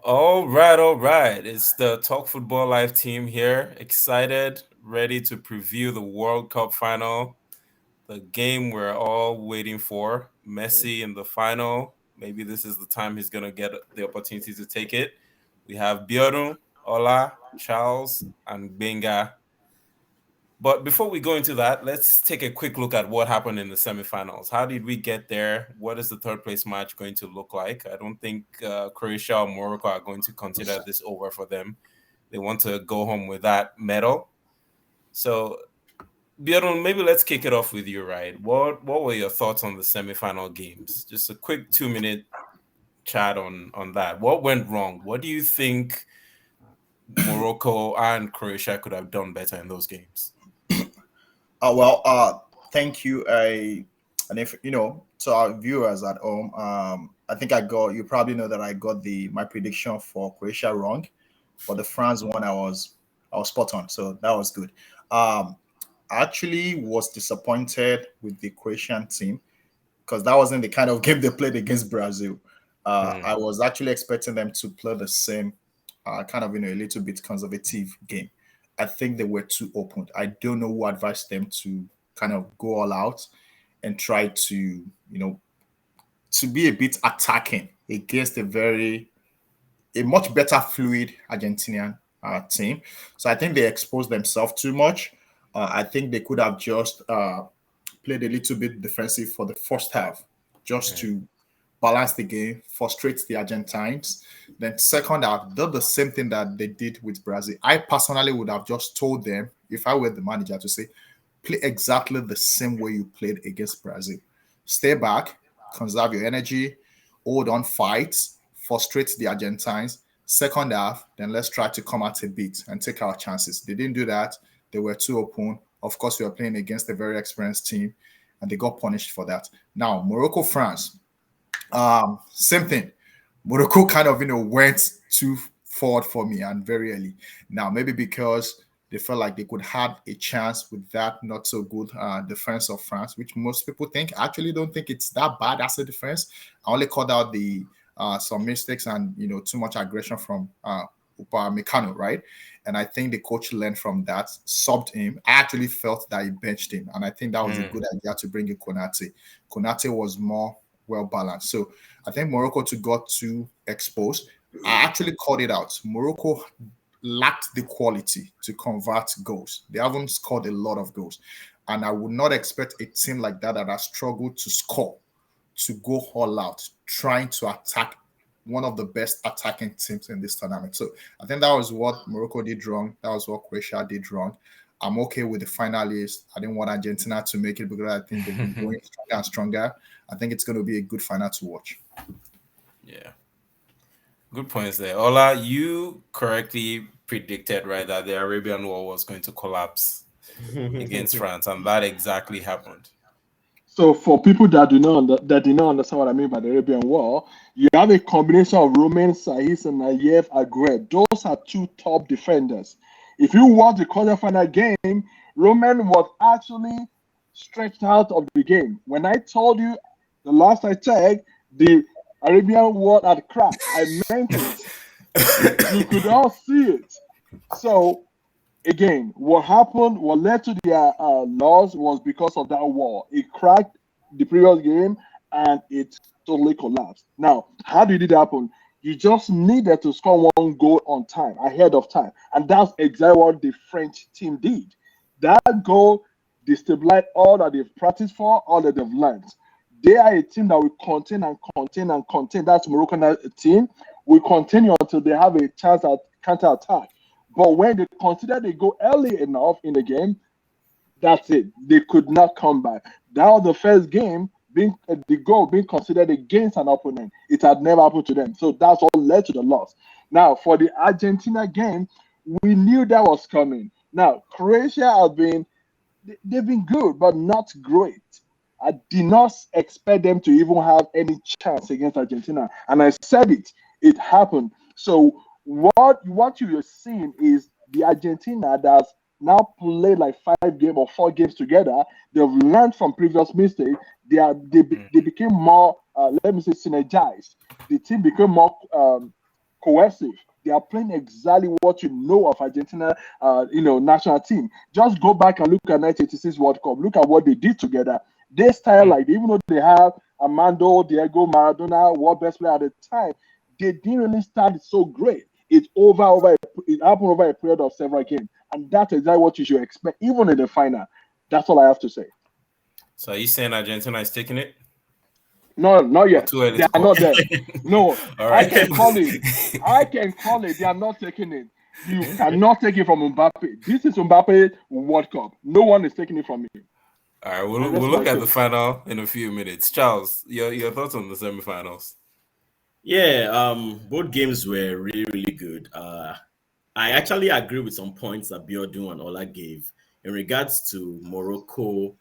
All right. It's the Talk Football Live team here. Excited, ready to preview the World Cup final, the game we're all waiting for. Messi in the final. Maybe this is the time he's going to get the opportunity to take it. We have Biorun, Ola, Charles, and Benga. But before we go into that, let's take a quick look at what happened in the semifinals. How did we get there? What is the third place match going to look like? I don't think Croatia or Morocco are going to consider this over for them. They want to go home with that medal. So, Bjorn, maybe let's kick it off with you, right? What were your thoughts on the semifinal games? Just a quick 2 minute chat on that. What went wrong? What do you think Morocco and Croatia could have done better in those games? Thank you. And if to our viewers at home, I think you probably know that I got my prediction for Croatia wrong, but the France one I was spot on, so that was good. I actually was disappointed with the Croatian team because that wasn't the kind of game they played against Brazil. Mm, I was actually expecting them to play the same kind of a little bit conservative game. I think they were too open. I don't know who advised them to kind of go all out and try to to be a bit attacking against a much better fluid Argentinian team. So I think they exposed themselves too much. I think they could have just played a little bit defensive for the first half, just mm, to balance the game, frustrate the Argentines. Then second half, did the same thing that they did with Brazil. I personally would have just told them, if I were the manager, to say, play exactly the same way you played against Brazil. Stay back, conserve your energy, hold on, fight, frustrate the Argentines. Second half, then let's try to come out a bit and take our chances. They didn't do that. They were too open. Of course, we were playing against a very experienced team, and they got punished for that. Now, Morocco, France, same thing. Morocco kind of went too forward for me and very early. Now maybe because they felt like they could have a chance with that not so good defense of France, which most people think. I actually don't think it's that bad as a defense. I only called out the some mistakes and too much aggression from Upamecano, right? And I think the coach learned from that, subbed him. I actually felt that he benched him, and I think that was a mm, good idea to bring in Konate. Konate was more well balanced. So I think Morocco too got too exposed. I actually called it out. Morocco lacked the quality to convert goals. They haven't scored a lot of goals. And I would not expect a team like that has struggled to score to go all out, trying to attack one of the best attacking teams in this tournament. So I think that was what Morocco did wrong. That was what Croatia did wrong. I'm okay with the finalists. I didn't want Argentina to make it because I think they've been mm. going stronger and stronger. I think it's going to be a good final to watch. Yeah. Good points there. Ola, you correctly predicted, right, that the Arabian War was going to collapse against France, and that exactly happened. So for people that do not understand what I mean by the Arabian War, you have a combination of Roman, Saiz, and Nayev Agreb. Those are two top defenders. If you watch the quarterfinal game, Roman was actually stretched out of the game. When I told you the last I checked, the Arabian War had cracked, I meant it. You could all see it. So again, what happened, what led to their loss was because of that war. It cracked the previous game and it totally collapsed. Now, how did it happen? You just needed to score one goal on time, ahead of time. And that's exactly what the French team did. That goal destabilized all that they've practiced for, all that they've learned. They are a team that will contain and contain and contain. That's Moroccan team. We continue until they have a chance at counter attack. But when they consider they go early enough in the game, that's it. They could not come back. That was the first game being the goal being considered against an opponent. It had never happened to them. So that's what led to the loss. Now for the Argentina game, we knew that was coming. Now Croatia have been they've been good, but not great. I did not expect them to even have any chance against Argentina, and I said it. It happened. So what you are seeing is the Argentina that's now played like 5 games or 4 games together. They've learned from previous mistakes. They Mm, became more let me say synergized. The team became more cohesive. They are playing exactly what you know of Argentina, national team. Just go back and look at 1986 World Cup. Look at what they did together. They style like, even though they have Armando, Diego Maradona, world best player at the time, they didn't really start so great. It happened over a period of several games, and that's exactly what you should expect, even in the final. That's all I have to say. So are you saying Argentina is taking it? No, not Or yet. too early They to are call? not there. No, All I right. can call it. I can call it. They are not taking it. You cannot take it from Mbappe. This is Mbappe World Cup. No one is taking it from me. All right, And we'll that's look my at the take. final in a few minutes. Charles, your thoughts on the semifinals? Yeah, both games were really, really good. I actually agree with some points that Biodun and Ola gave in regards to Morocco,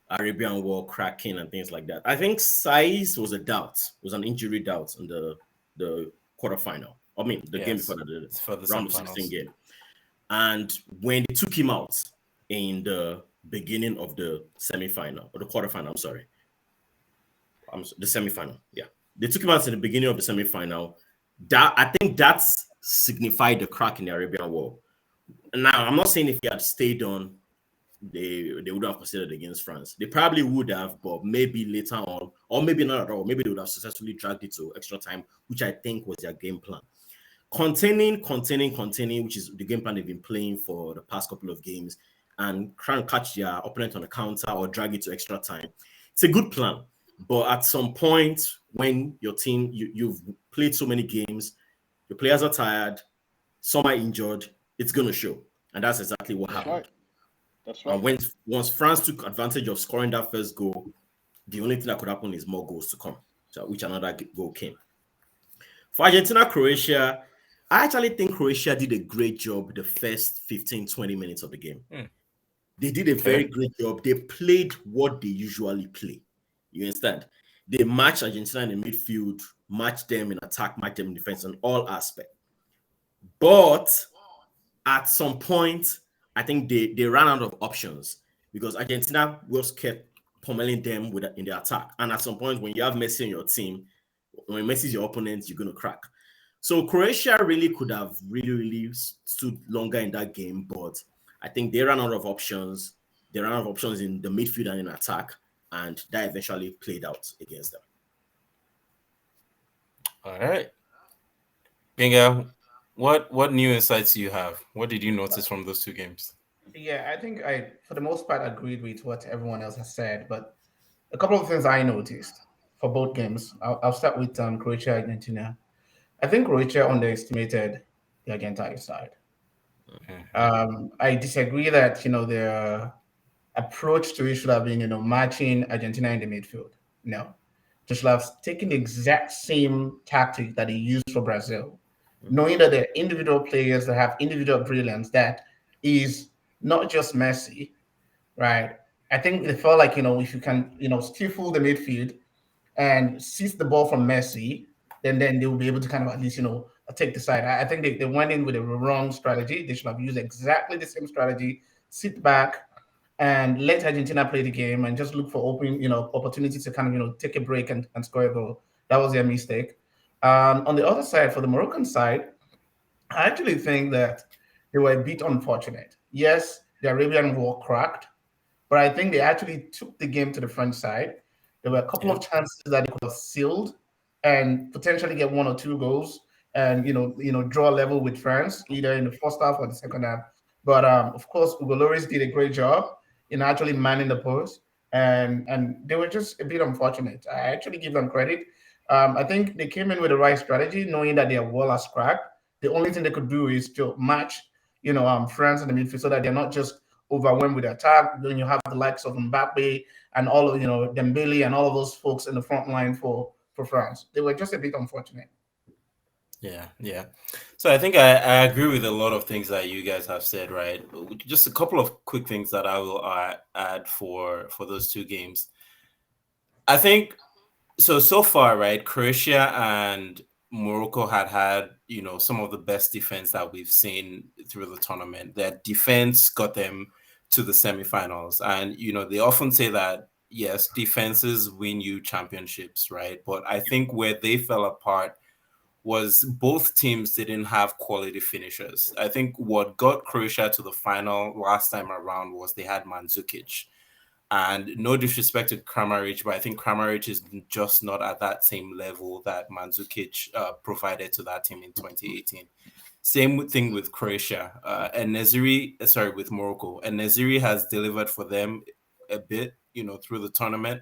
Arabian War cracking and things like that. I think size was a doubt, was an injury doubt in the quarterfinal. I mean, the game Yes, before the it's for the round of 16 semifinals. game. And when they took him out in the beginning of the semifinal or the quarterfinal, I'm sorry, the semifinal. Yeah, they took him out in the beginning of the semifinal. That I think that's signified the crack in the Arabian War. Now, I'm not saying if he had stayed on, they would have considered against France. They probably would have, but maybe later on, or maybe not at all. Maybe they would have successfully dragged it to extra time, which I think was their game plan. Containing, which is the game plan they've been playing for the past couple of games, and try and catch their opponent on a counter or drag it to extra time. It's a good plan. But at some point, when your team, you've played so many games, your players are tired, some are injured, it's going to show. And that's exactly what happened. Right. That's right. And once France took advantage of scoring that first goal, the only thing that could happen is more goals to come, so which another goal came. For Argentina, Croatia, I actually think Croatia did a great job the first 15, 20 minutes of the game. They did a very great job. They played what they usually play. You understand? They matched Argentina in the midfield, matched them in attack, matched them in defense on all aspects. But at some point, I think they ran out of options because Argentina was kept pummeling them in the attack. And at some point, when you have Messi in your team, when Messi is your opponent, you're going to crack. So Croatia really could have really stood longer in that game, but I think they ran out of options. They ran out of options in the midfield and in attack, and that eventually played out against them. All right. Binga, what new insights do you have? What did you notice from those two games? Yeah, I think I, for the most part, agreed with what everyone else has said, but a couple of things I noticed for both games. I'll start with Croatia, Argentina. I think Croatia underestimated the Argentine side. I disagree that their approach to it should have been matching Argentina in the midfield. No, they should have taken the exact same tactic that they used for Brazil, knowing that they're individual players that have individual brilliance. That is not just Messi, right? I think they felt like if you can stifle the midfield and seize the ball from Messi, then they will be able to kind of at least take the side. I think they went in with a wrong strategy. They should have used exactly the same strategy. Sit back and let Argentina play the game and just look for open opportunities to kind of take a break and score a goal. That was their mistake. On the other side, for the Moroccan side, I actually think that they were a bit unfortunate. Yes, the Arabian War cracked, but I think they actually took the game to the French side. There were a couple of chances that they could have sealed and potentially get one or two goals and draw level with France either in the first half or the second half. But of course, Hugo Lloris did a great job in actually manning the post, and they were just a bit unfortunate. I actually give them credit. I think they came in with the right strategy, knowing that their wall has cracked. The only thing they could do is to match, France in the midfield so that they're not just overwhelmed with the attack. Then you have the likes of Mbappe and all of Dembele and all of those folks in the front line for France. They were just a bit unfortunate. Yeah. So I think I agree with a lot of things that you guys have said, right? Just a couple of quick things that I will add for those two games. I think so far, right? Croatia and Morocco had some of the best defense that we've seen through the tournament. Their defense got them to the semifinals, and they often say that yes, defenses win you championships, right? But I think where they fell apart was both teams didn't have quality finishers. I think what got Croatia to the final last time around was they had Mandzukic. And no disrespect to Kramaric, but I think Kramaric is just not at that same level that Mandzukic provided to that team in 2018. Same thing with Croatia. And Neziri, sorry, with Morocco. And Neziri has delivered for them a bit, through the tournament.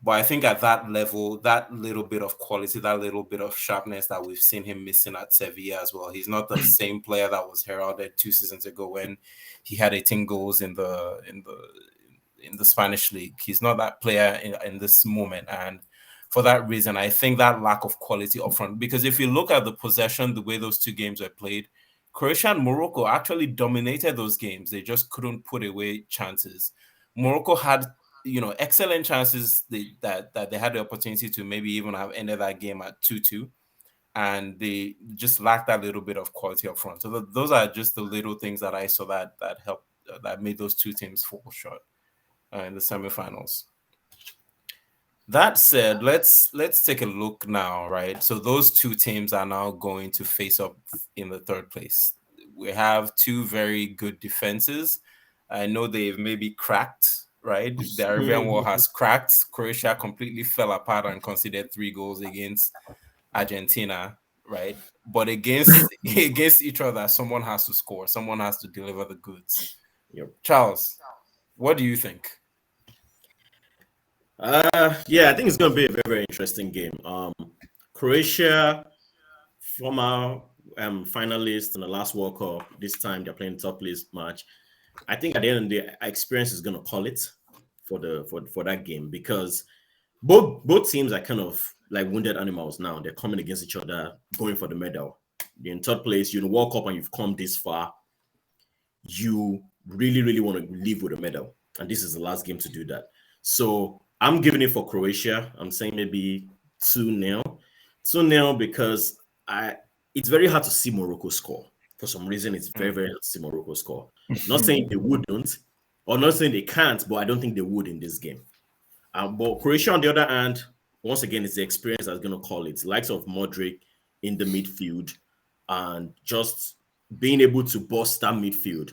But I think at that level, that little bit of quality, that little bit of sharpness that we've seen him missing at Sevilla as well. He's not the same player that was heralded 2 seasons ago when he had 18 goals in the Spanish league. He's not that player in this moment. And for that reason, I think that lack of quality up front, because if you look at the possession, the way those 2 games were played, Croatia and Morocco actually dominated those games. They just couldn't put away chances. Morocco had excellent chances that they had the opportunity to maybe even have ended that game at 2-2, and they just lacked that little bit of quality up front. So those are just the little things that I saw that helped, that made those 2 teams fall short in the semifinals. That said, let's take a look now, right? So those 2 teams are now going to face up in the 3rd place. We have 2 very good defenses. I know they've maybe cracked. Right, the Arabian War has cracked. Croatia completely fell apart and conceded 3 goals against Argentina. Right, but against each other, someone has to score. Someone has to deliver the goods. Yep. Charles, what do you think? Yeah, I think it's going to be a very, very interesting game. Croatia, former finalists in the last World Cup. This time they're playing top place match. I think at the end of the day, experience is going to call it for that game, because both teams are kind of like wounded animals now. They're coming against each other, going for the medal. You're in 3rd place, you're in the World Cup, and you've come this far. You really, really want to leave with a medal, and this is the last game to do that. So I'm giving it for Croatia. I'm saying maybe 2-0. 2-0 because it's very hard to see Morocco score. For some reason, it's very, very hard to see Morocco score. Not saying they wouldn't, or not saying they can't, but I don't think they would in this game. But Croatia, on the other hand, once again, it's the experience that's going to call it. Likes of Modric in the midfield, and just being able to bust that midfield.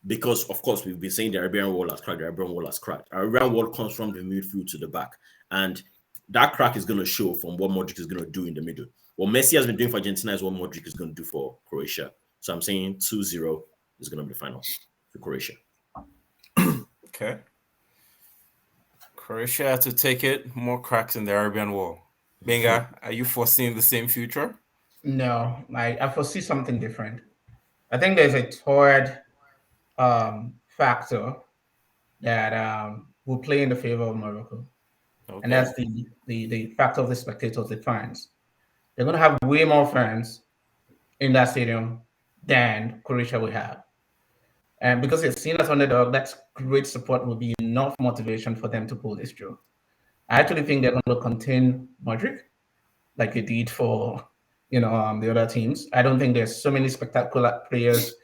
Because, of course, we've been saying the Arabian wall has cracked. The Arabian wall has cracked. Our Arabian wall comes from the midfield to the back. And that crack is going to show from what Modric is going to do in the middle. What Messi has been doing for Argentina is what Modric is going to do for Croatia. So I'm saying 2-0 is going to be the final for Croatia. Okay. Croatia to take it. More cracks in the Arabian wall. Benga, are you foreseeing the same future? No, I foresee something different. I think there's a 3rd factor that will play in the favor of Morocco. Okay. And that's the factor of the spectators, the fans. They're going to have way more fans in that stadium than Croatia will have. And because it's seen as underdog, that's great support will be enough motivation for them to pull this through. I actually think they're going to contain Modric like they did for the other teams. I don't think there's so many spectacular players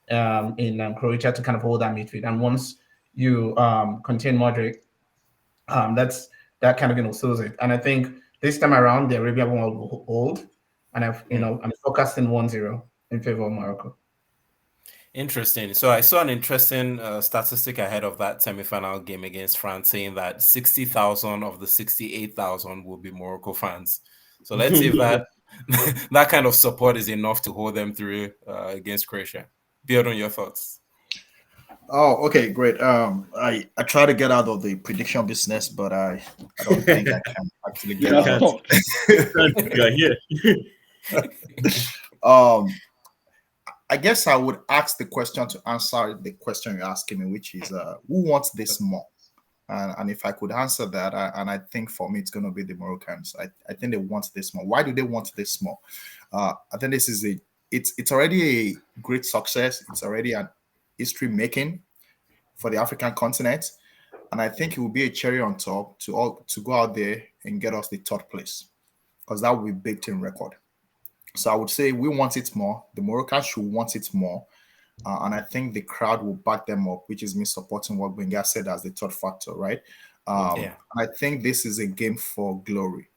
in Croatia to kind of hold that midfield. And once you contain Modric, that kind of seals it. And I think this time around the Arabian will hold. And I'm forecasting 1-0 in favor of Morocco. Interesting. So I saw an interesting statistic ahead of that semifinal game against France, saying that 60,000 of the 68,000 will be Morocco fans. So let's see if that kind of support is enough to hold them through against Croatia. Build on your thoughts. Oh, okay, great. I try to get out of the prediction business, but I don't think I can actually get out. I guess I would ask the question to answer the question you're asking me, which is who wants this more? And if I could answer that, and I think for me it's going to be the Moroccans. I think they want this more. Why do they want this more? I think this is it's already a great success. It's already an history making for the African continent, and I think it will be a cherry on top to go out there and get us the 3rd place, because that will be big team record. So I would say we want it more. The Moroccans should want it more. And I think the crowd will back them up, which is me supporting what Benga said as the 3rd factor, right? And I think this is a game for glory.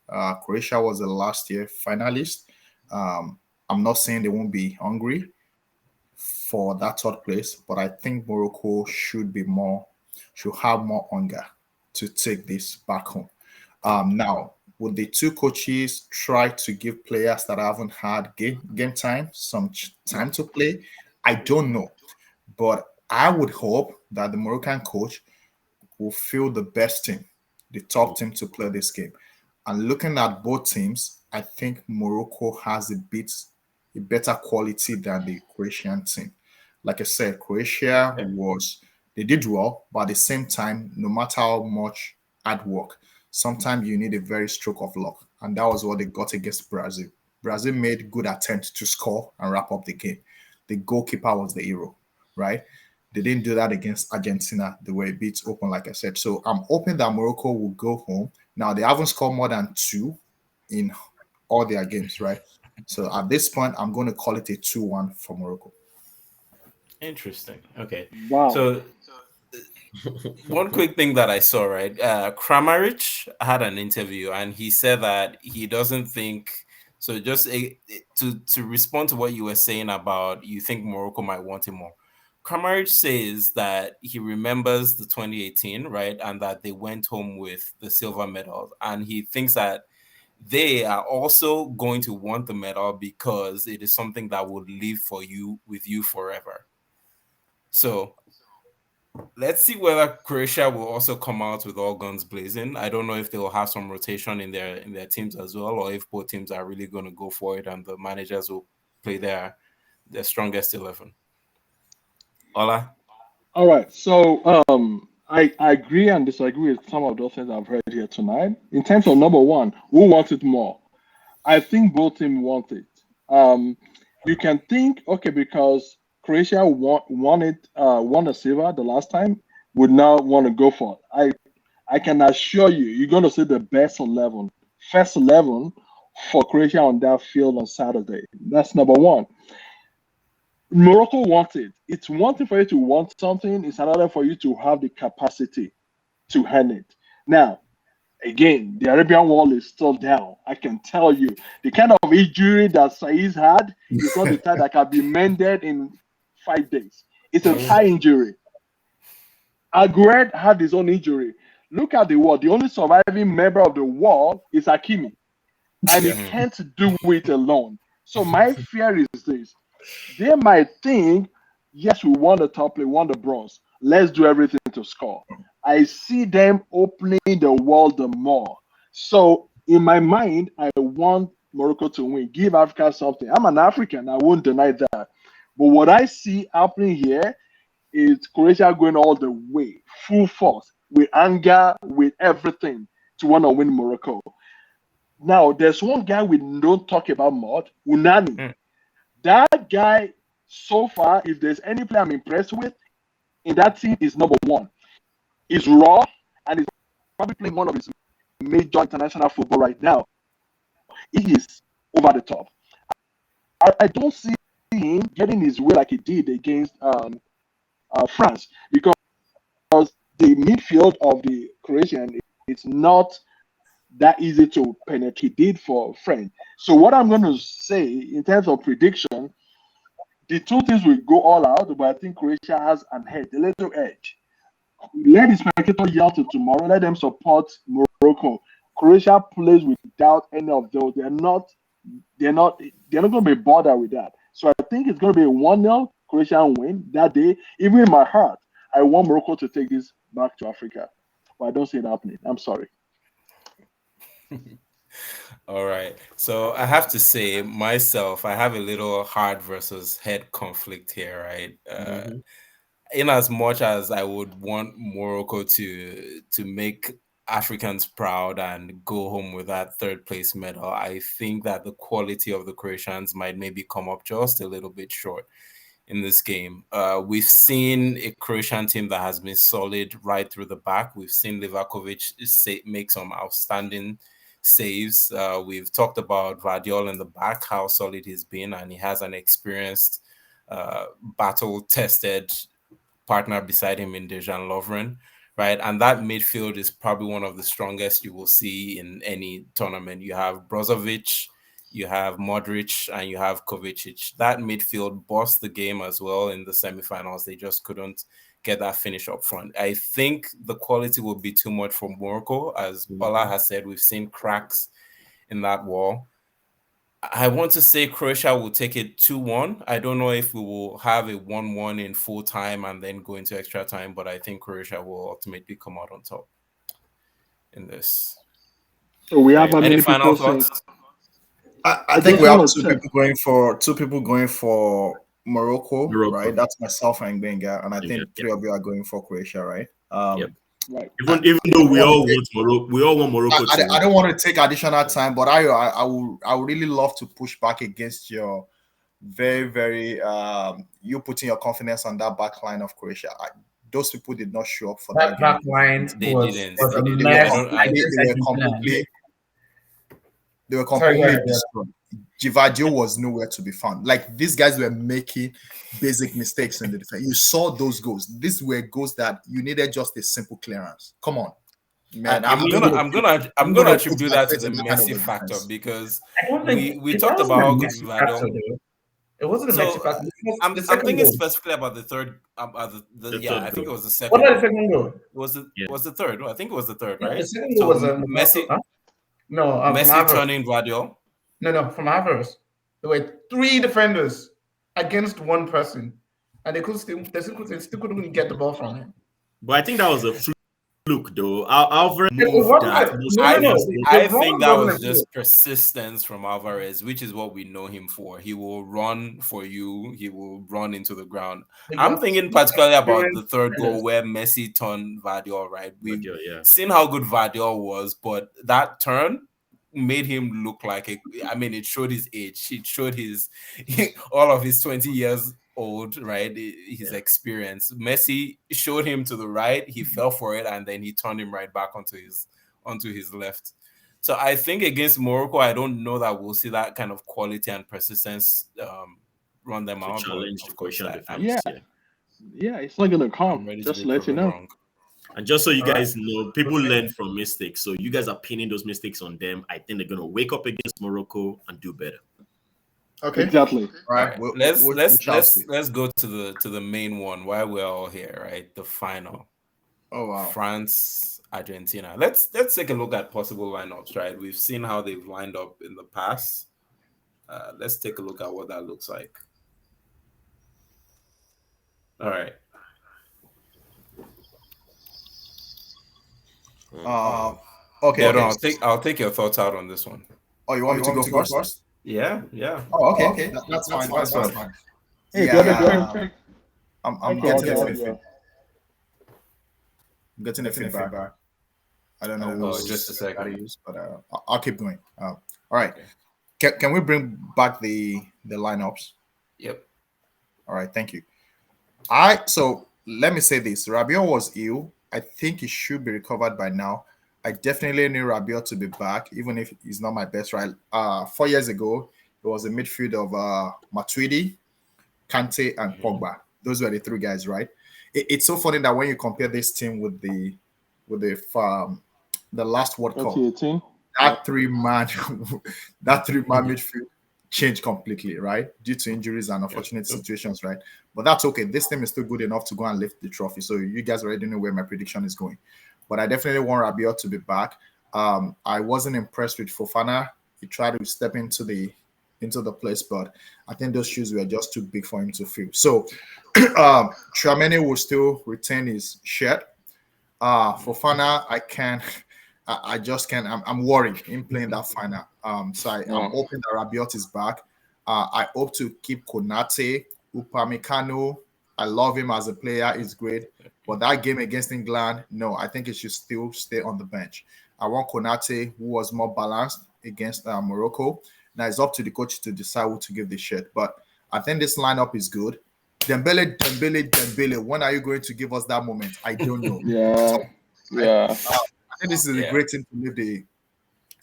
Croatia was the last year finalist. I'm not saying they won't be hungry for that third place, but I think Morocco should have more hunger to take this back home. Now, would the two coaches try to give players that haven't had game time some time to play? I don't know, but I would hope that the Moroccan coach will field the best team, the top team to play this game. And looking at both teams, I think Morocco has a better quality than the Croatian team. Like I said, Croatia was they did well, but at the same time, no matter how much hard work, sometimes you need a very stroke of luck, and that was what they got against Brazil. Brazil made good attempts to score and wrap up the game. The goalkeeper was the hero, right? They didn't do that against Argentina. They were a bit open, like I said. So I'm hoping that Morocco will go home. Now they haven't scored more than two in all their games, right? So at this point, I'm going to call it a 2-1 for Morocco. Interesting. Okay. Wow. So one quick thing that I saw, right? Kramaric had an interview and he said that he doesn't think so. Just to respond to what you were saying about you think Morocco might want him more. Kramaric says that he remembers the 2018, right, and that they went home with the silver medal, and he thinks that they are also going to want the medal because it is something that will live for you with you forever. So let's see whether Croatia will also come out with all guns blazing. I don't know if they will have some rotation in their teams as well, or if both teams are really going to go for it and the managers will play their strongest 11. Ola? All right. So I agree and disagree with some of those things I've heard here tonight. In terms of number one, who wants it more? I think both teams want it. Um, you can think, okay, because Croatia won a silver the last time, would now want to go for it. I can assure you, you're going to see the best 11, first 11 for Croatia on that field on Saturday. That's number one. Morocco wants it. It's one thing for you to want something, it's another for you to have the capacity to hand it. Now, again, the Arabian wall is still down. I can tell you. The kind of injury that Saiz had is not the type that can be mended in 5 days. It's a thigh injury. Agüed had his own injury. Look at the wall. The only surviving member of the wall is Hakimi, and he Mhm. can't do it alone. So my fear is this: they might think, yes, we won the top, we won the bronze. Let's do everything to score. I see them opening the world the more. So in my mind, I want Morocco to win. Give Africa something. I'm an African, I won't deny that. But what I see happening here is Croatia going all the way, full force, with anger, with everything to want to win Morocco. Now, there's one guy we don't talk about much, Unani. Mm. That guy, so far, if there's any player I'm impressed with in that team, is number one. He's raw and he's probably playing one of his major international football right now. He is over the top. I don't see him getting his way like he did against France because the midfield of the Croatian is not that easy to penetrate. He did for France. So what I'm going to say in terms of prediction, the two things will go all out, but I think Croatia has an edge, a little edge. Let the spectator yell till tomorrow. Let them support Morocco. Croatia plays without any of those. They're not. They're not going to be bothered with that. So I think it's going to be a 1-0 Croatian win that day. Even in my heart, I want Morocco to take this back to Africa, but I don't see it happening. I'm sorry. All right. So I have to say myself, I have a little heart versus head conflict here, right? Mhm. In as much as I would want Morocco to make Africans proud and go home with that third place medal, I think that the quality of the Croatians might maybe come up just a little bit short in this game. We've seen a Croatian team that has been solid right through the back. We've seen Livakovic make some outstanding saves. We've talked about Vardiol in the back, how solid he's been, and he has an experienced, battle-tested partner beside him in Dejan Lovren, right? And that midfield is probably one of the strongest you will see in any tournament. You have Brozovic, you have Modric, and you have Kovacic. That midfield bossed the game as well in the semifinals. They just couldn't get that finish up front. I think the quality will be too much for Morocco. As Bala has said, we've seen cracks in that wall. I want to say Croatia will take it 2-1. I don't know if we will have a 1-1 in full time and then go into extra time, but I think Croatia will ultimately come out on top in this. So we have how Any many final people saying? thoughts? I think we have two check. people going for Morocco, Morocco. right? That's myself and Benga, and I think Yeah. three of you are going for Croatia, right? Yep. Right. Even though we all want Morocco to I don't want to take additional time, but I would really love to push back against your very you putting your confidence on that back line of Croatia. Those people did not show up for That that game. back line They was didn't. was a They didn't. mess. They were Sorry, go completely ahead, yeah. destroyed. Givaggio was nowhere to be found. Like, these guys were making basic mistakes in the defense. You saw those goals. These were goals that you needed just a simple clearance. Come on, man. I'm gonna attribute that to the Messi factor, because I don't think we it talked wasn't about how a good Messi factor, Vado. though. It wasn't a So Messi factor. I'm The second thinking goal. specifically about the third. The Yeah, third I think it goal. was the second. What about the second goal? Was it Yeah. was the third? I think it was the third, No, right? the second So goal was Messi huh? No, from Messi Havertz. turning Vadiol. No, from Havertz. There were three defenders against one person, and they still couldn't get the ball from him. But I think that was a fluke, though. Alvarez It moved wasn't that. a- most no, players no. moved. I The think wrong that was wasn't a just persistence from Alvarez, which is what we know him for. He will run for you. He will run into the ground. I'm thinking particularly about the third goal where Messi turned Vadiol, right? We've Yeah. seen how good Vadiol was, but that turn made him look like it showed his age. It showed his all of his 20 years old, right? His experience. Messi showed him to the right, he fell for it, and then he turned him right back onto his left. So I think against Morocco, I don't know that we'll see that kind of quality and persistence run them To out. challenge But the of course, Croatian I, defense. Yeah, it's not gonna I'm come. ready Just to to be let you proven know. wrong. And just so you All guys know, people Okay. learn from mistakes. So you guys are pinning those mistakes on them. I think they're gonna wake up against Morocco and do better. Okay. Exactly. All right. All right. Let's go to the main one while we're all here, right? The final. Oh wow. France, Argentina. Let's take a look at possible lineups, right? We've seen how they've lined up in the past. Let's take a look at what that looks like. All right. Okay. Hold on, I'll take your thoughts out on this one. Oh, you want me to go first? Yeah. Oh, okay. That's fine. That's fine. Hey, Yeah. I'm Okay, getting okay, a okay. feedback. I'm getting a feedback. I don't know Oh, who's just a second. gotta use, but I'll keep going. All right. Can we bring back the lineups? Yep. All right, thank you. So let me say this. Rabiot was ill. I think he should be recovered by now. I definitely need Rabiot to be back, even if he's not my best right. 4 years ago, it was a midfield of Matuidi, Kante, and Pogba. Those were the three guys, right? It's so funny that when you compare this team with the last World Cup, 2018. that three-man midfield changed completely, right? Due to injuries and unfortunate situations, right? But that's okay. This team is still good enough to go and lift the trophy. So you guys already know where my prediction is going. But I definitely want Rabiot to be back. I wasn't impressed with Fofana. He tried to step into the place, but I think those shoes were just too big for him to fill. So Tchouaméni will still retain his shirt. Fofana, I just can't. I'm worried in playing that final. I'm hoping that Rabiot is back. I hope to keep Konate, Upamecano. I love him as a player. He's great. But that game against England, no, I think he should still stay on the bench. I want Konate, who was more balanced against Morocco. Now it's up to the coach to decide who to give the shirt. But I think this lineup is good. Dembele. When are you going to give us that moment? I don't know. Yeah. I think this is a great team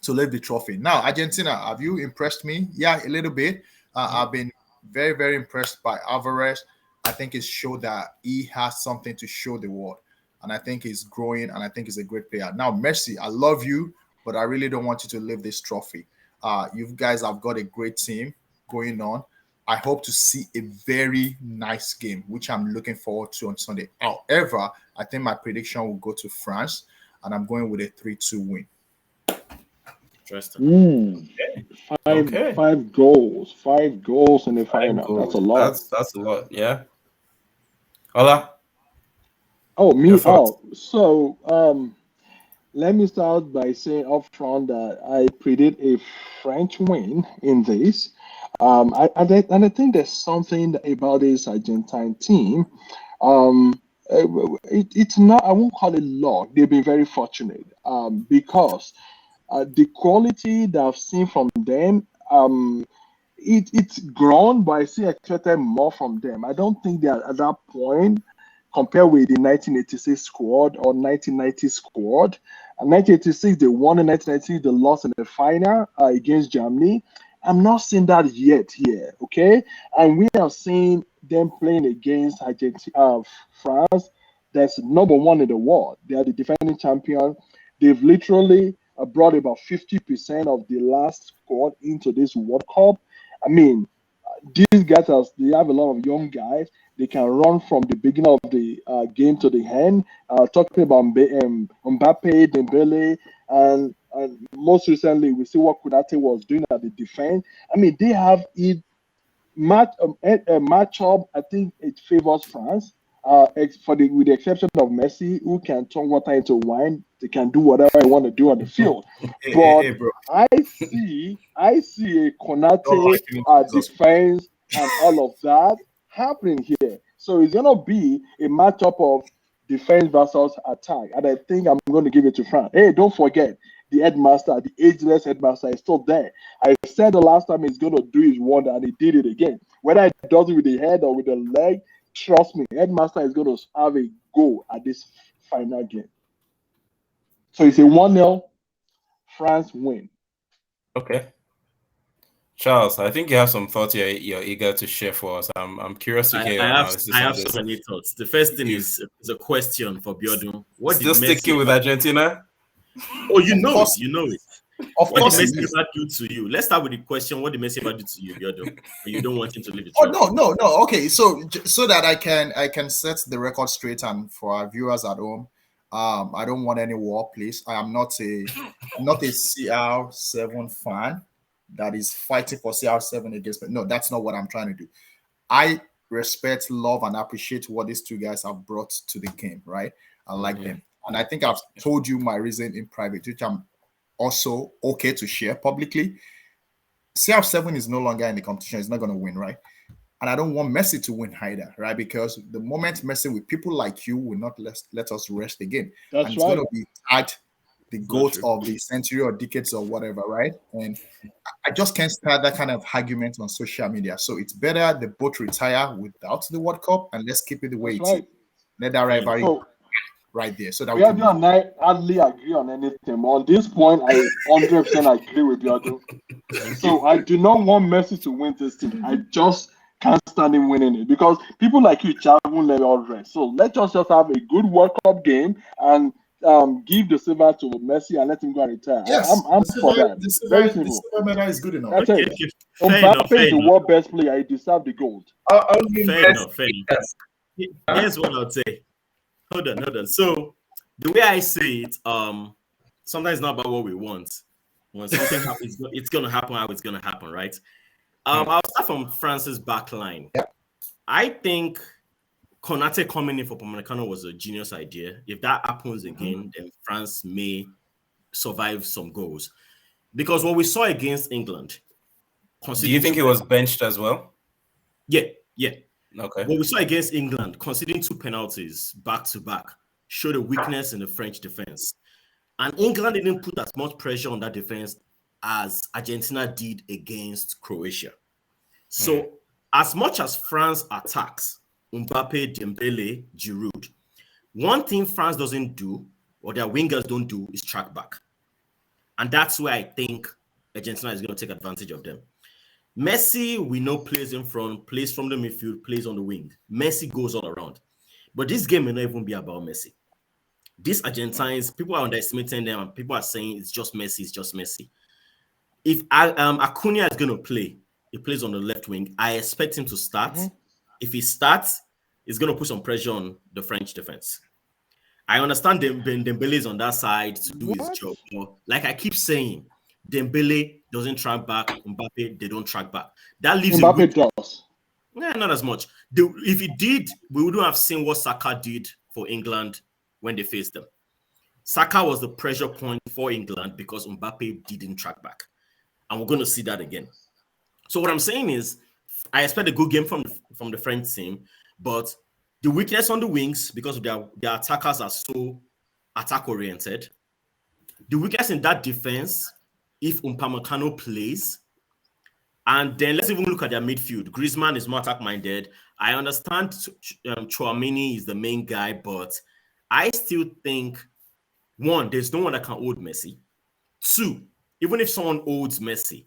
to lift the trophy. Now, Argentina, have you impressed me? Yeah, a little bit. I've been very, very impressed by Alvarez. I think it showed that he has something to show the world. And I think he's growing, and I think he's a great player. Now, Messi, I love you, but I really don't want you to lift this trophy. You guys have got a great team going on. I hope to see a very nice game, which I'm looking forward to on Sunday. However, I think my prediction will go to France, and I'm going with a 3-2 win. Interesting. Okay. Five goals in the 5 final. goals. That's a lot. That's a lot. Yeah. Ola, Oh, your me. thoughts? Oh, so let me start by saying upfront that I predict a French win in this. And I think there's something about this Argentine team. Um, it's not, I won't call it luck. They've been very fortunate because the quality that I've seen from them, it's grown, but I still expected more from them. I don't think they're at that point compared with the 1986 squad or 1990 squad. In 1986, they won. In 1990, they lost in the final against Germany. I'm not seeing that yet here, okay? And we are seeing them playing against Argentina, France, that's number one in the world. They are the defending champion. They've literally brought about 50% of the last squad into this World Cup. I mean, these guys they have a lot of young guys. They can run from the beginning of the game to the end. Talking about Mbappe, Dembele, and most recently we see what Kunate was doing at the defense. I mean, they have it a matchup. I think it favors France. With the exception of Messi, who can turn water into wine, they can do whatever they want to do on the field. But Hey, bro. I see a Don't Konate like him into Jesus. defense and all of that happening here. So it's gonna be a matchup of defense versus attack, and I think I'm going to give it to France. Hey, don't forget the headmaster, the ageless headmaster, is still there. I said the last time he's going to do his wonder, and he did it again. Whether he does it with the head or with the leg, trust me, headmaster is going to have a go at this final game. So it's a 1-0 France win. Okay. Charles, I think you have some thoughts you're eager to share for us. I'm curious to hear your analysis I on have this. so many thoughts. The first thing You is a question for Biodun. What did still sticking Messi with ever... Argentina? Oh, you Of know course, it. You know it. of What did course, it Messi is. ever do to you? Let's start with the question. What did Messi ever do to you, Biodun? And you don't want him to leave the Oh track. no. Okay, so that I can set the record straight and for our viewers at home, I don't want any war, please. I'm not a CR7 fan that is fighting for CR7 against me. No, that's not what I'm trying to do. I respect, love, and appreciate what these two guys have brought to the game, right? I like them. And I think I've told you my reason in private, which I'm also okay to share publicly. CR7 is no longer in the competition. He's not going to win, right? And I don't want Messi to win either, right? Because the moment Messi with people like you will not let us rest again. That's and it's right. going to be tagged the GOAT of the century or decades or whatever, right? And I just can't start that kind of argument on social media. So it's better the both retire without the World Cup and let's keep it the way That's it right. is. Let that rivalry So right there so that we can Biodun and I hardly agree on anything. On this point, I 100% agree with Biodun. So I do not want Messi to win this thing. I just can't stand him winning it because people like you, Chad, won't let all rest. So let us just have a good World Cup game and give the silver to Messi and let him go and retire. Yes, I'm for that. Very the simple. silver medal is good enough. That's Okay, it. okay. Fair enough, Mbappe fair is the enough. world best player. He deserves the gold. I'll give Fair Messi enough, fair enough. yes. Here's what I'll say. Hold on. So the way I say it, sometimes it's not about what we want. When something happens, it's gonna happen how it's gonna happen, right? I'll start from France's back line. Yeah. I think Konate coming in for Pamecano was a genius idea. If that happens again, then France may survive some goals. Because what we saw against England, Do you think he was benched as well? Yeah. Okay. What we saw against England, conceding 2 penalties back to back, showed a weakness in the French defense. And England didn't put as much pressure on that defense as Argentina did against Croatia. So as much as France attacks Mbappe, Dembele, Giroud, one thing France doesn't do, or their wingers don't do, is track back. And that's where I think Argentina is going to take advantage of them. Messi, we know, plays in front, plays from the midfield, plays on the wing. Messi goes all around. But this game may not even be about Messi. These Argentines, people are underestimating them, and people are saying it's just Messi, it's just Messi. if Acuna is going to play, he plays on the left wing. I expect him to start. If he starts, it's going to put some pressure on the French defense. I understand Dembele is on that side to do his job. But like I keep saying, Dembele doesn't track back. Mbappe, they don't track back. That leaves Mbappe does. Yeah, not as much. If he did, we wouldn't have seen what Saka did for England when they faced them. Saka was the pressure point for England because Mbappe didn't track back. And we're going to see that again. So what I'm saying is, I expect a good game from the French team, but the weakness on the wings, because their attackers are so attack-oriented, the weakness in that defense, if Upamecano plays, and then let's even look at their midfield. Griezmann is more attack-minded. I understand Tchouaméni is the main guy, but I still think, one, there's no one that can hold Messi. Two, even if someone holds Messi,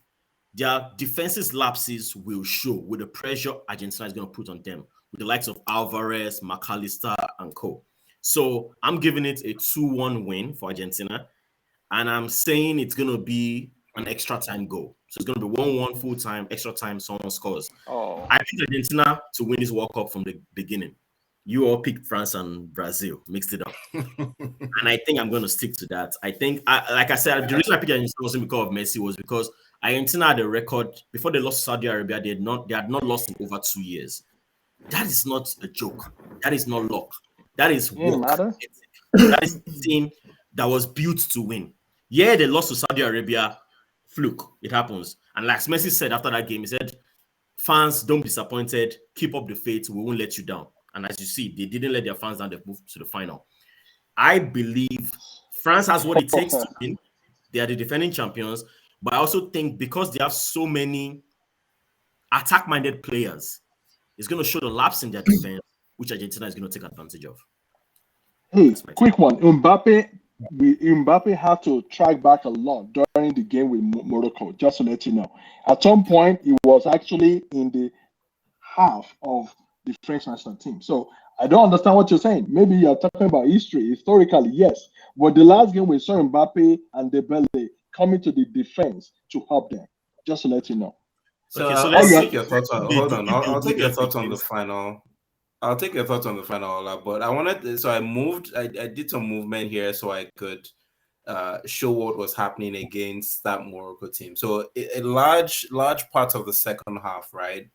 their defensive lapses will show with the pressure Argentina is going to put on them, with the likes of Alvarez, McAllister, and co. So I'm giving it a 2-1 win for Argentina, and I'm saying it's going to be an extra time goal. So it's going to be 1-1 full time, extra time, someone scores. Oh. I think Argentina to win this World Cup from the beginning. You all picked France and Brazil, mixed it up. And I think I'm going to stick to that. I think, like I said, the reason I picked Argentina wasn't because of Messi, was because Argentina had a record, before they lost to Saudi Arabia, they had not lost in over 2 years. That is not a joke. That is not luck. That is work. That is a team that was built to win. Yeah, they lost to Saudi Arabia. Fluke. It happens. And like Messi said after that game, he said, fans, don't be disappointed. Keep up the faith. We won't let you down. And as you see, they didn't let their fans down. They moved to the final. I believe France has what it takes to win. They are the defending champions. But I also think because they have so many attack-minded players, it's going to show the lapse in their defense, which Argentina is going to take advantage of. Hey, quick one. Mbappe had to track back a lot during the game with Morocco, just to let you know. At some point, he was actually in the half of the French national team. So I don't understand what you're saying. Maybe you're talking about history. Historically, yes. But the last game we saw Mbappe and Dembele coming to the defense to help them, just to let you know. So, okay, so I'll let's take your thoughts on. Hold on, I'll take your thoughts on the final. I'll take your thoughts on the final, Ola, but I did some movement here so I could show what was happening against that Morocco team. So a large part of the second half, right?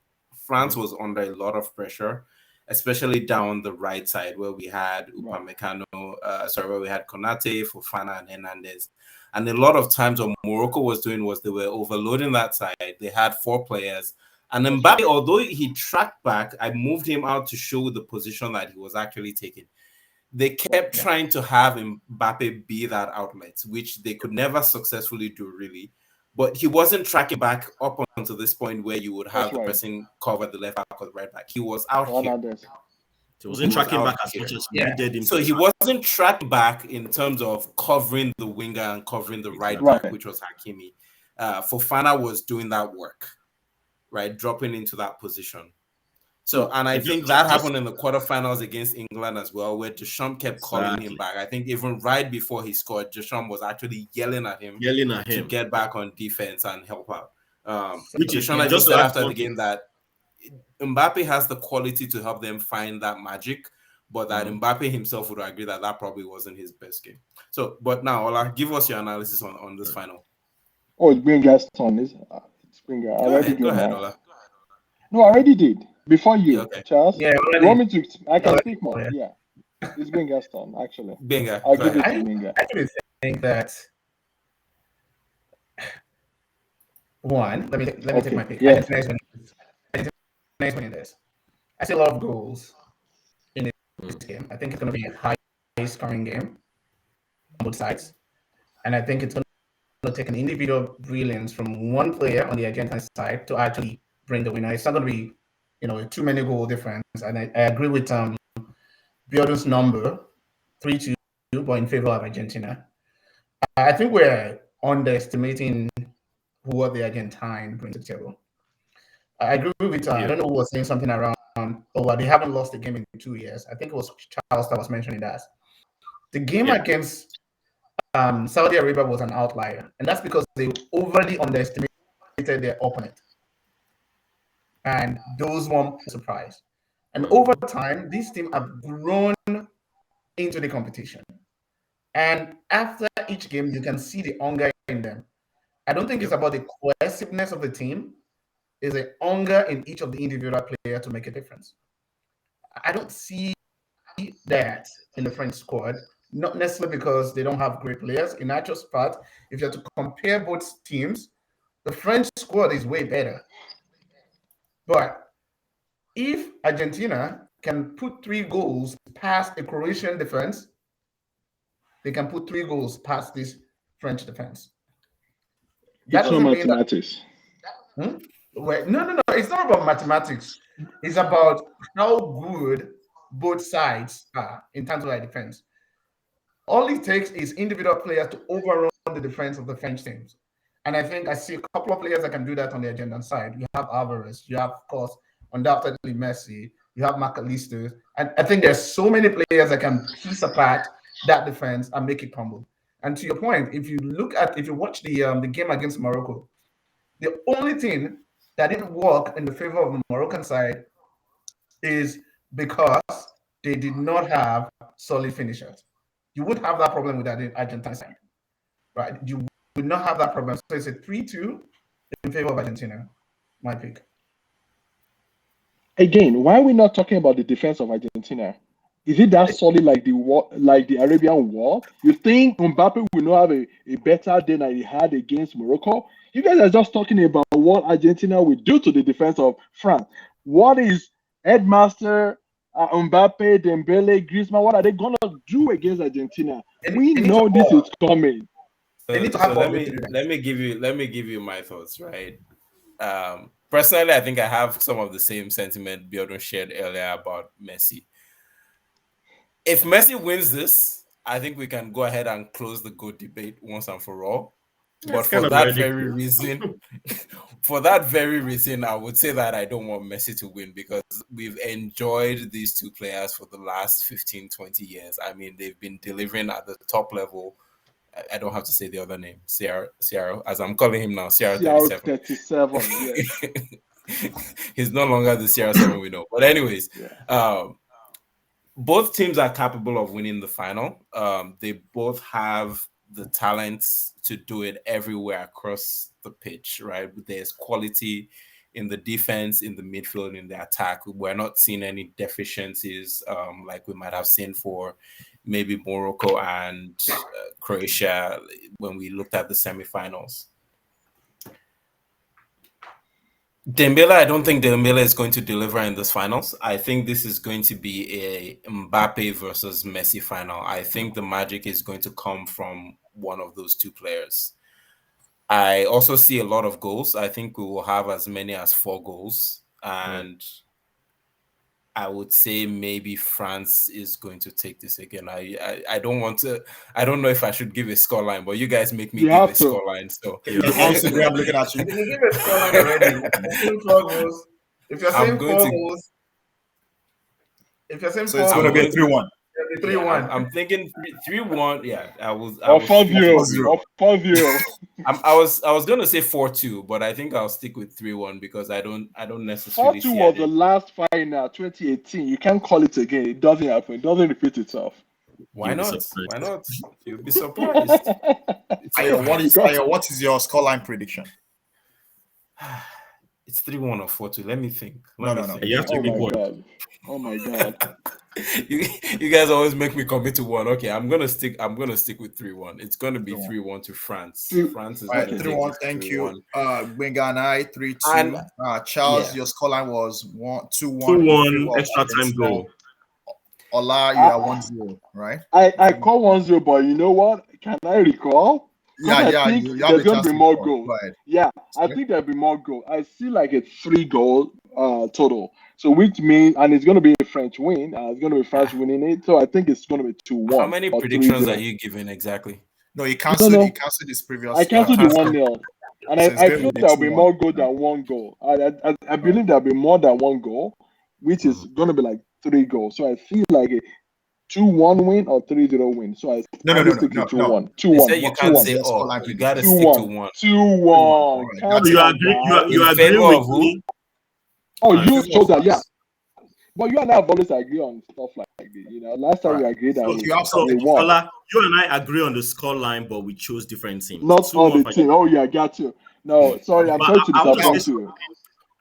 France was under a lot of pressure, especially down the right side where we had Upamecano, where we had Konate, Fofana, and Hernandez. And a lot of times what Morocco was doing was they were overloading that side. They had 4 players. And Mbappe, although he tracked back, I moved him out to show the position that he was actually taking. They kept trying to have Mbappe be that outlet, which they could never successfully do, really. But he wasn't tracking back up until this point where you would have the person cover the left back or the right back. He was out here. He wasn't tracking back as much as we needed him. So he wasn't tracked back in terms of covering the winger and covering the right back, which was Hakimi. Fofana was doing that work, right? Dropping into that position. So, and I think that happened in the quarterfinals against England as well, where Deschamps kept calling him back. I think even right before he scored, Deschamps was actually yelling at him to get back on defense and help out. Deschamps just said after the game that Mbappe has the quality to help them find that magic, but that Mbappe himself would agree that that probably wasn't his best game. So, but now, Ola, give us your analysis on this final. Oh, it's Benga's turn. It's Benga. Go ahead, Ola. No, I already did. Before you, Charles. Yeah, you want me to? I can speak more. Yeah. It's Benga's turn, actually. Benga. I'll give it to Benga. I actually think that one. Let me take my pick. Yeah. Nice winning this. I see a lot of goals in this game. I think it's going to be a high-scoring game on both sides, and I think it's going to take an individual brilliance from one player on the Argentine side to actually bring the winner. It's not going to be, a too many goal difference. And I agree with Bjorn's number 3-2, but in favor of Argentina. I think we're underestimating what the Argentine bring to the table. I agree with I don't know who was saying something around, they haven't lost a game in 2 years. I think it was Charles that was mentioning that. The game against Saudi Arabia was an outlier, and that's because they overly underestimated their opponent, and those weren't a surprise. And over time, these teams have grown into the competition. And after each game, you can see the hunger in them. I don't think it's about the cohesiveness of the team. It's a hunger in each of the individual players to make a difference. I don't see that in the French squad, not necessarily because they don't have great players. In actual fact, if you have to compare both teams, the French squad is way better. But if Argentina can put 3 goals past a Croatian defense, they can put 3 goals past this French defense. That doesn't mean mathematics. Well, no. It's not about mathematics. It's about how good both sides are in terms of their defense. All it takes is individual players to overrun the defense of the French teams. And I think I see a couple of players that can do that on the Argentine side. You have Alvarez, you have, of course, undoubtedly Messi, you have McAllister. And I think there's so many players that can piece apart that defense and make it crumble. And to your point, if you watch the game against Morocco, the only thing that didn't work in the favor of the Moroccan side is because they did not have solid finishers. You would have that problem with that Argentine side, right? You would not have that problem. So it's a 3-2 in favor of Argentina, my pick. Again, why are we not talking about the defense of Argentina? Is it that solid like the Arabian War? You think Mbappe will not have a better day than he had against Morocco? You guys are just talking about what Argentina will do to the defense of France. What is Headmaster, Mbappe, Dembele, Griezmann, what are they going to do against Argentina? We know this is coming. So let me give you my thoughts, right? Personally, I think I have some of the same sentiment Biodun shared earlier about Messi. If Messi wins this, I think we can go ahead and close the GOAT debate once and for all. But for that very reason, I would say that I don't want Messi to win because we've enjoyed these two players for the last 15, 20 years. I mean, they've been delivering at the top level. I don't have to say the other name, Sierra, as I'm calling him now, Sierra 37. Yeah. He's no longer the Sierra 7 we know. But anyways, both teams are capable of winning the final. They both have the talents to do it everywhere across the pitch, right? There's quality in the defense, in the midfield, in the attack. We're not seeing any deficiencies like we might have seen for maybe Morocco and Croatia when we looked at the semifinals. Dembele, I don't think Dembele is going to deliver in this finals. I think this is going to be a Mbappe versus Messi final. I think the magic is going to come from one of those two players. I also see a lot of goals. I think we will have as many as 4 goals. And I would say maybe France is going to take this again. I don't want to. I don't know if I should give a scoreline, but you guys make me give a scoreline. So I'm looking at you. You give a scoreline already. If you're saying 4 goals, if you're saying 4 goals, it's going to be a 3-1. 3-1. I'm thinking 3-1. Yeah, I was. Or 4-0. 4-0. I was gonna say 4-2, but I think I'll stick with 3-1 because I don't necessarily. 4-2 was the last final, 2018. You can't call it again. It doesn't happen. It doesn't repeat itself. Why not? Why not? You'll be surprised. What is your scoreline prediction? It's 3-1 or 4-2. Let me think. No. You have to pick one. Oh my god. You guys always make me commit to one. Okay, I'm gonna stick with 3-1. It's gonna be 3-1 to France. France is 3-1. Thank you. Benga and I 3-2. Charles, your scoreline was 2-1. 2-1 extra time goal. Ola, you are 1-0, right? I call 1-0, but you know what? Can I recall? Yeah, think there's going to be more goals. Yeah, I think there'll be more goals. I see like a 3-goal total. So which means, and it's going to be a French win. It's going to be France winning it. So I think it's going to be 2-1. How many predictions are you giving exactly? No, he canceled his previous. I canceled the 1-0. And I feel there'll be more goal than 1 goal. I believe there'll be more than 1 goal, which is going to be like 3 goals. So I feel like 2-1 win or 3-0 win. So No. stick to 2-1. They 2-1. say you What can't was say your all. scoreline You got to prediction? stick to 2-1. one. 2-1. Right, Count that's it You out, agree? guys. You In agree favor with of who? me? Oh, Alright, you favor chose of that, yeah. us. But you and I have always agreed on stuff like this. Last time we Right. agreed that So you have So, we something to won. say. Ola, you and I agree on the score line, but we chose different teams. Not on 2-1 the team. Oh, yeah, got you. No, sorry, I'm But sorry to I want to say disappoint something. you.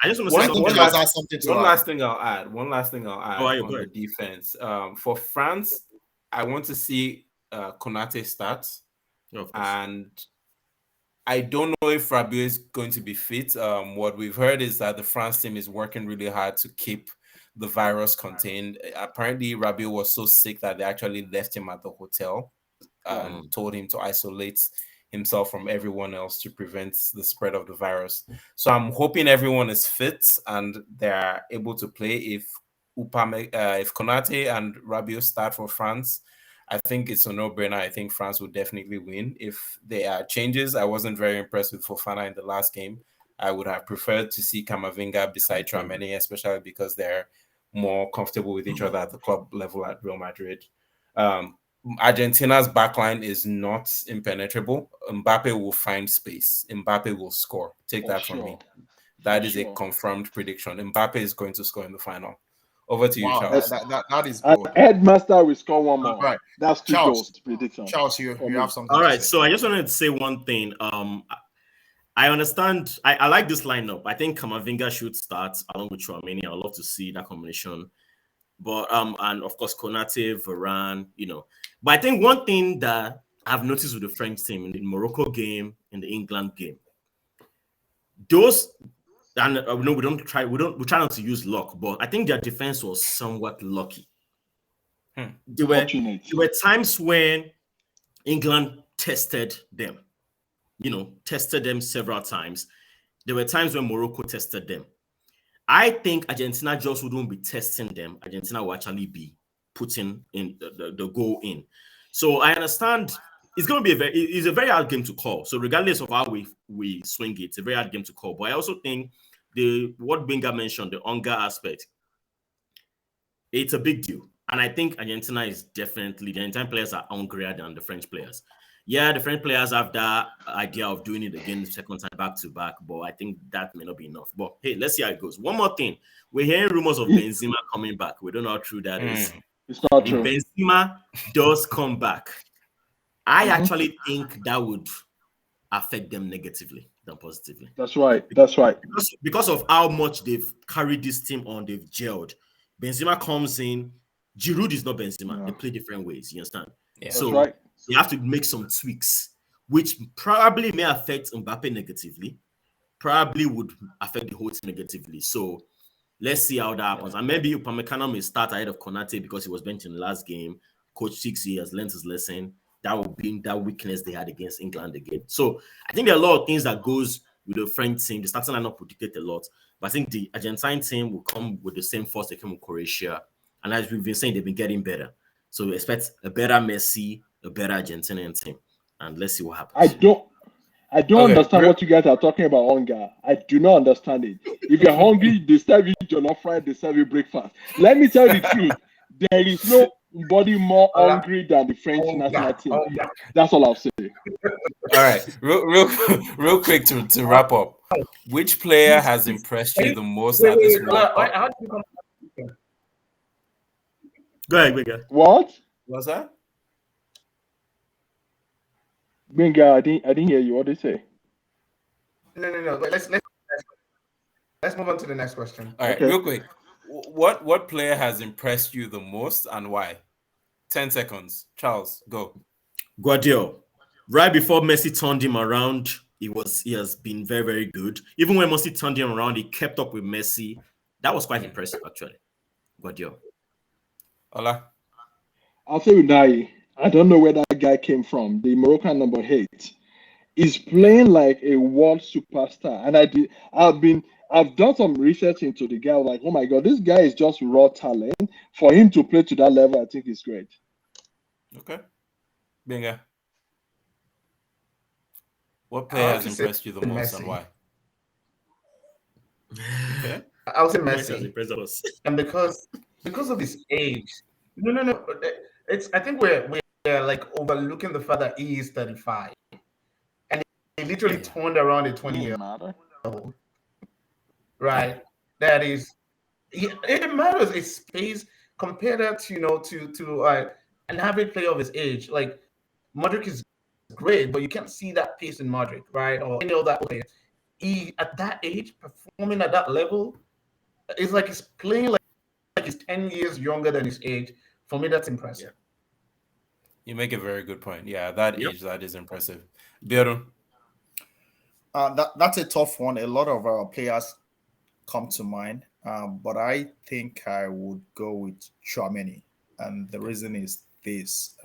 I just want to say I think something. Charles has something to One add. last thing I'll add. One last thing I'll add Go ahead, on go the ahead. defense. For France, I want to see Konate start, Yeah, of course. and I don't know if Rabiot is going to be fit. What we've heard is that the France team is working really hard to keep the virus contained. Apparently, Rabiot was so sick that they actually left him at the hotel and told him to isolate himself from everyone else to prevent the spread of the virus. So I'm hoping everyone is fit and they're able to play. If if Konate and Rabiot start for France, I think it's a no-brainer. I think France will definitely win. If there are changes, I wasn't very impressed with Fofana in the last game. I would have preferred to see Camavinga beside Tchouaméni, especially because they're more comfortable with each other at the club level at Real Madrid. Argentina's backline is not impenetrable. Mbappe will find space. Mbappe will score. Take that from me. That is a confirmed prediction. Mbappe is going to score in the final. Over to you, Wow, Charles. that is bold. Headmaster will score one more. Right. That's 2 Charles. goals prediction. Charles, you have something All to right, say. so I just wanted to say one thing. I understand. I like this lineup. I think Camavinga should start along with Tchouaméni. I'd love to see that combination. But and of course Konate, Varane, But I think one thing that I've noticed with the French team in the Morocco game, in the England game, those and no, we try not to use luck, but I think their defense was somewhat lucky. There were times when England tested them, tested them several times. There were times when Morocco tested them. I think Argentina just wouldn't be testing them. Argentina will actually be putting in the goal in. So I understand it's going to be it's a very hard game to call. So regardless of how we swing it, it's a very hard game to call. But I also think what Wenger mentioned, the hunger aspect, it's a big deal. And I think Argentina is definitely, the Argentine players are hungrier than the French players. Yeah, the French players have that idea of doing it again the second time back to back, but I think that may not be enough. But hey, let's see how it goes. One more thing. We're hearing rumors of Benzema coming back. We don't know how true that is. It's not true. If Benzema does come back, I actually think that would affect them negatively than positively. That's right. That's right. Because of how much they've carried this team on, they've gelled. Benzema comes in. Giroud is not Benzema. Yeah. They play different ways. You understand? Yeah. So that's right. They have to make some tweaks, which probably may affect Mbappe negatively, probably would affect the whole team negatively. So let's see how that happens. And maybe Upamecano may start ahead of Konate because he was benched in the last game. Coach 6 years learned his lesson. That will be that weakness they had against England again. So I think there are a lot of things that goes with the French team. The starting lineup will dictate a lot. But I think the Argentine team will come with the same force they came with Croatia. And as we've been saying, they've been getting better. So we expect a better Messi, a better Argentinian team. And let's see what happens. I don't understand what you guys are talking about hunger. I do not understand it. If you're hungry, they serve you jollof fry, they serve you breakfast. Let me tell you the truth. There is nobody more hungry than the French national team. That's all I'll say. All right, real quick to wrap up. Which player has impressed you the most at this World Cup? Go ahead, Benga. What? What's that? Benga, I didn't hear you. What did you say? No. Let's move on to the next question. All right, real quick. What player has impressed you the most and why? 10 seconds. Charles, go. Guardiola. Right before Messi turned him around, he has been very, very good. Even when Messi turned him around, he kept up with Messi. That was quite impressive, actually. Guardiola. Ola? I'll say Unai. I don't know where that guy came from. The Moroccan number 8. He's playing like a world superstar. And I've done some research into the guy. Like, oh my God, this guy is just raw talent. For him to play to that level, I think is great. Okay. Benga. What player has impressed you the most and why? Okay. I'll say Messi. Has impressed us. And because of his age. No. I think we're like overlooking the fact that he is 35, and he literally turned around a 20-year Matter. old, right? That is, it matters. It's space compared that to an average player of his age. Like Modric is great, but you can't see that pace in Modric, right? Or any other player. He at that age performing at that level, it's like he's playing like he's 10 years younger than his age. For me, that's impressive. You make a very good point. Yeah, at that Yep. age, that is impressive. Biodun. That's a tough one. A lot of players come to mind, but I think I would go with Chouameni, and the reason is this: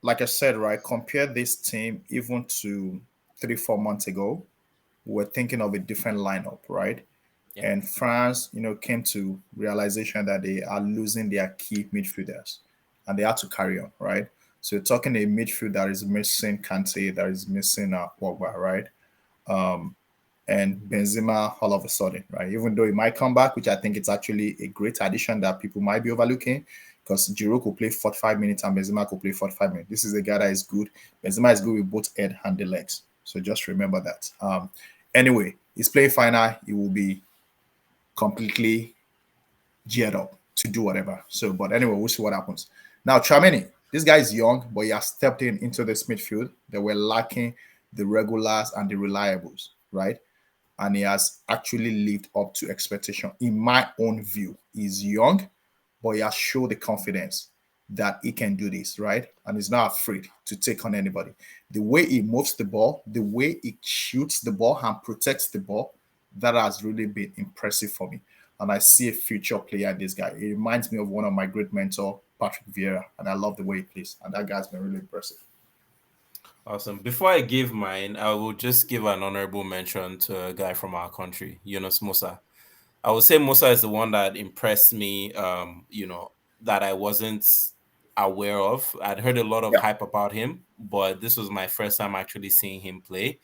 like I said, right? Compare this team even to 3-4 months ago. We're thinking of a different lineup, right? Yeah. And France, came to realization that they are losing their key midfielders, and they had to carry on, right? So you're talking a midfield that is missing Kante, that is missing Pogba, right? And Benzema all of a sudden, right? Even though he might come back, which I think it's actually a great addition that people might be overlooking, because Giroud could play 45 minutes and Benzema could play 45 minutes. This is a guy that is good. Benzema is good with both head and the legs. So just remember that. Anyway, he's playing final. He will be completely geared up to do whatever. So, but anyway, we'll see what happens. Now, Tchouaméni, this guy is young, but he has stepped into this midfield. They were lacking the regulars and the reliables, right? And he has actually lived up to expectation. In my own view, he's young, but he has showed the confidence that he can do this, right? And he's not afraid to take on anybody. The way he moves the ball, the way he shoots the ball and protects the ball, that has really been impressive for me. And I see a future player in this guy. It reminds me of one of my great mentor, Patrick Vieira, and I love the way he plays. And that guy's been really impressive. Awesome. Before I give mine, I will just give an honorable mention to a guy from our country, Yunus Musa. I would say Musa is the one that impressed me, that I wasn't aware of. I'd heard a lot of hype about him, but this was my first time actually seeing him play.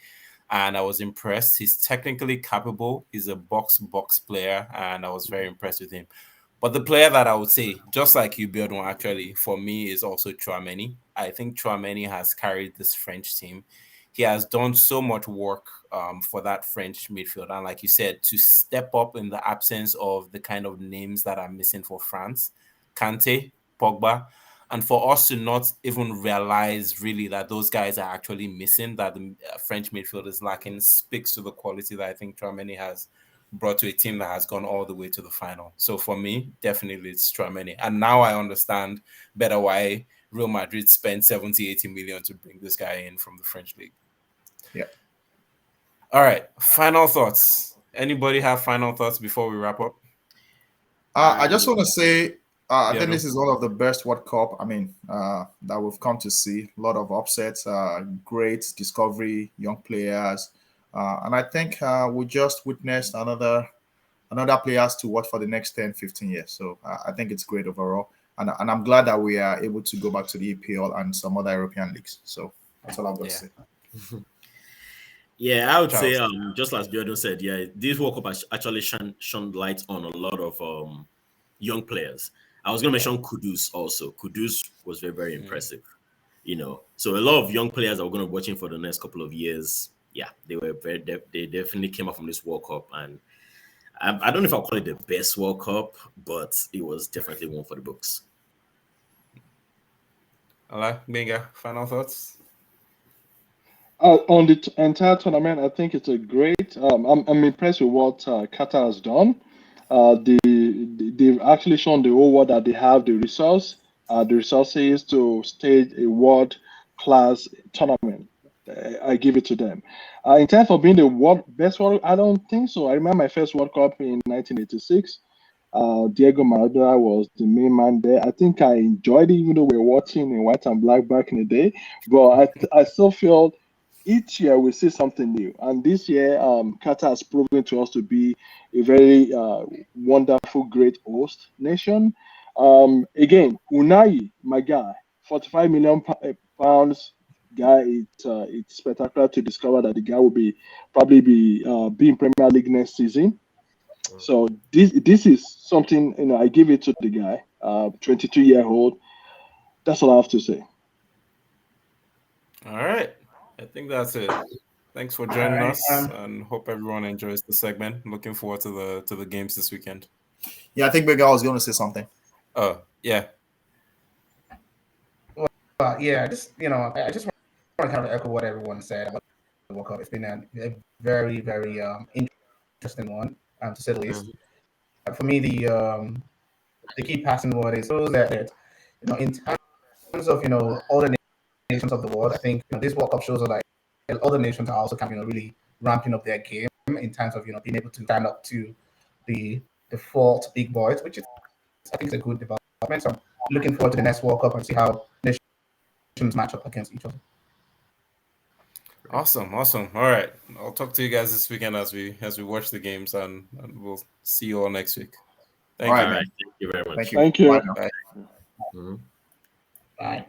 And I was impressed. He's technically capable. He's a box player, and I was very impressed with him. But the player that I would say, just like you, Biodun, actually, for me, is also Chouameni. I think Chouameni has carried this French team. He has done so much work for that French midfield. And like you said, to step up in the absence of the kind of names that are missing for France, Kante, Pogba, and for us to not even realize really that those guys are actually missing, that the French midfield is lacking, speaks to the quality that I think Chouameni has brought to a team that has gone all the way to the final. So for me, definitely it's Chouameni. And now I understand better why Real Madrid spent 70, 80 million to bring this guy in from the French league. Yeah. All right. Final thoughts. Anybody have final thoughts before we wrap up? I just want to say, I think this is one of the best World Cup, that we've come to see. A lot of upsets, great discovery, young players. And I think we just witnessed another players to watch for the next 10, 15 years. So I think it's great overall. And I'm glad that we are able to go back to the EPL and some other European leagues. So that's all I've got to say. Yeah, I would say, just as Biodun said, this World Cup has actually shone light on a lot of young players. I was going to mention Kudus also. Kudus was very, very impressive. So a lot of young players that we're going to be watching for the next couple of years. Yeah, they definitely came up from this World Cup, and I don't know if I'll call it the best World Cup, but it was definitely one for the books. Ala, Benga, final thoughts? On the entire tournament, I think it's a great. I'm impressed with what Qatar has done. They've actually shown the whole world that they have the resources to stage a world-class tournament. I give it to them. In terms of being the best world, I don't think so. I remember my first World Cup in 1986. Diego Maradona was the main man there. I think I enjoyed it, even though we were watching in white and black back in the day. But I still feel each year we see something new. And this year, Qatar has proven to us to be a very wonderful, great host nation. Again, Unai, my guy, 45 million pounds guy. It's spectacular to discover that the guy will probably be in Premier League next season. So this is something, I give it to the guy. 22-year-old. That's all I have to say. All right. I think that's it. Thanks for joining right, us, and hope everyone enjoys the segment. Looking forward to the games this weekend. Yeah, I think Big Al was going to say something. Oh, yeah. Yeah, I just want to kind of echo what everyone said about the World Cup. It's been a very, very interesting one, to say the least. For me, the key passing word is so that in terms of all the nations of the world, I think this World Cup shows like other nations are also kind of really ramping up their game in terms of being able to stand up to the default big boys, which is I think is a good development. So I'm looking forward to the next World Cup and see how nations match up against each other. Awesome. All right. I'll talk to you guys this weekend as we watch the games, and we'll see you all next week. Thank All you. right, Thank you very much. Thank you. Thank you. Bye now. Bye. Mhm. Bye.